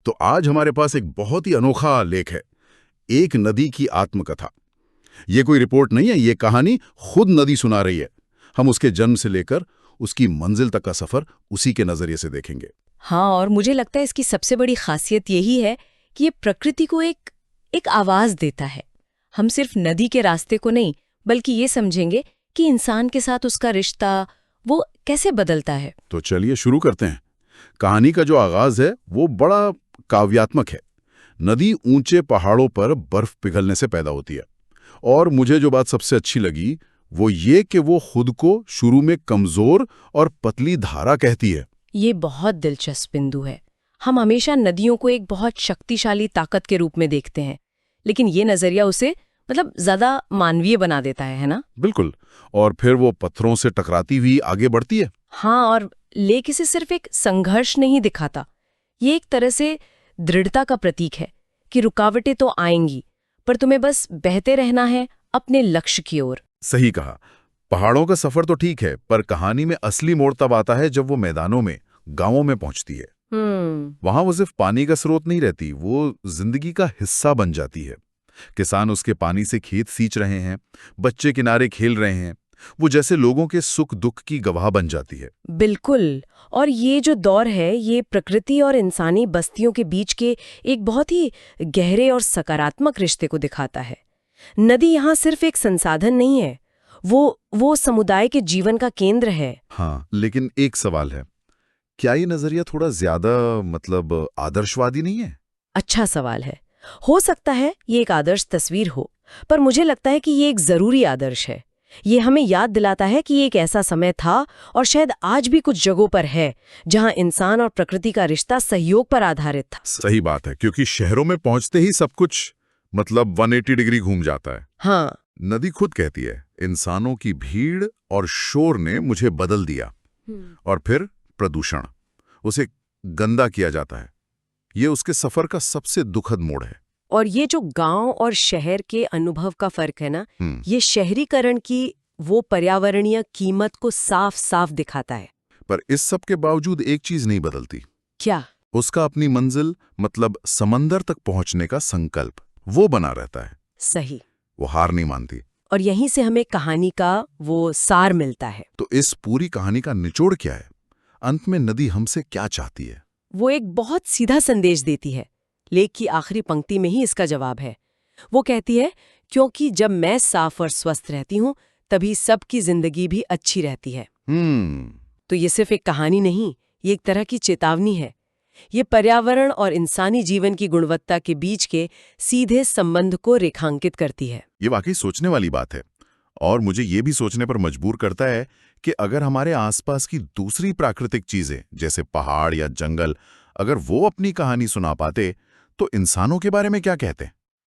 तो आज हमारे पास एक बहुत ही अनोखा लेख है, एक नदी की आत्मकथा। ये कोई रिपोर्ट नहीं है, ये कहानी खुद नदी सुना रही है। हम उसके जन्म से लेकर उसकी मंजिल तक का सफर उसी के नजरिए से देखेंगे। हाँ, और मुझे लगता है इसकी सबसे बड़ी खासियत यही है कि ये प्रकृति को एक आवाज देता है। हम सिर्फ नदी के रास्ते को नहीं, बल्कि ये समझेंगे कि इंसान के साथ उसका रिश्ता वो कैसे बदलता है। तो चलिए शुरू करते हैं। कहानी का जो आगाज है वो बड़ा काव्यात्मक है। नदी ऊंचे पहाड़ों पर बर्फ पिघलने से पैदा होती है, और मुझे जो बात सबसे अच्छी लगी वो ये कि वो खुद को शुरू में कमजोर और पतली धारा कहती है। ये बहुत दिलचस्प बिंदु है। हम हमेशा नदियों को एक बहुत शक्तिशाली ताकत के रूप में देखते हैं, लेकिन ये नजरिया उसे ज्यादा मानवीय बना देता है ना? बिल्कुल। और फिर वो पत्थरों से टकराती हुई आगे बढ़ती है। हाँ, और लेक इसे सिर्फ एक संघर्ष नहीं दिखाता, ये एक तरह से दृढ़ता का प्रतीक है कि रुकावटें तो आएंगी, पर तुम्हें बस बहते रहना है अपने लक्ष्य की ओर। सही कहा। पहाड़ों का सफर तो ठीक है, पर कहानी में असली मोड़ तब आता है जब वो मैदानों में, गांवों में पहुंचती है। वहां वो सिर्फ पानी का स्रोत नहीं रहती, वो जिंदगी का हिस्सा बन जाती है। किसान उसके पानी से खेत सींच रहे हैं, बच्चे किनारे खेल रहे हैं, वो जैसे लोगों के सुख दुख की गवाह बन जाती है। बिल्कुल। और ये जो दौर है, ये प्रकृति और इंसानी बस्तियों के बीच के एक बहुत ही गहरे और सकारात्मक रिश्ते को दिखाता है। नदी यहाँ सिर्फ एक संसाधन नहीं है, वो समुदाय के जीवन का केंद्र है। हाँ, लेकिन एक सवाल है, क्या ये नजरिया थोड़ा ज्यादा आदर्शवादी नहीं है? अच्छा सवाल है। हो सकता है ये एक आदर्श तस्वीर हो, पर मुझे लगता है कि ये एक जरूरी आदर्श है। ये हमें याद दिलाता है कि ये एक ऐसा समय था, और शायद आज भी कुछ जगहों पर है, जहां इंसान और प्रकृति का रिश्ता सहयोग पर आधारित था। सही बात है, क्योंकि शहरों में पहुंचते ही सब कुछ 180 डिग्री घूम जाता है। हाँ, नदी खुद कहती है, इंसानों की भीड़ और शोर ने मुझे बदल दिया। और फिर प्रदूषण, उसे गंदा किया जाता है। ये उसके सफर का सबसे दुखद मोड़ है। और ये जो गांव और शहर के अनुभव का फर्क है ना, ये शहरीकरण की वो पर्यावरणीय कीमत को साफ साफ दिखाता है। पर इस सब के बावजूद एक चीज नहीं बदलती। क्या? उसका अपनी मंजिल, समंदर तक पहुंचने का संकल्प, वो बना रहता है। सही। वो हार नहीं मानती। और यहीं से हमें कहानी का वो सार मिलता है। तो इस पूरी कहानी का निचोड़ क्या है? अंत में नदी हमसे क्या चाहती है? वो एक बहुत सीधा संदेश देती है। लेख की आखिरी पंक्ति में ही इसका जवाब है। वो कहती है, क्योंकि जब मैं साफ और स्वस्थ रहती हूँ, तभी सबकी जिंदगी भी अच्छी रहती है। तो ये सिर्फ एक कहानी नहीं, ये एक तरह की चेतावनी है। ये पर्यावरण और इंसानी जीवन की गुणवत्ता के बीच के सीधे संबंध को रेखांकित करती है। ये वाकई सोचने वाली बात है, और मुझे ये भी सोचने पर मजबूर करता है कि अगर हमारे आसपास की दूसरी प्राकृतिक चीजें, जैसे पहाड़ या जंगल, अगर वो अपनी कहानी सुना पाते, तो इंसानों के बारे में क्या कहते हैं?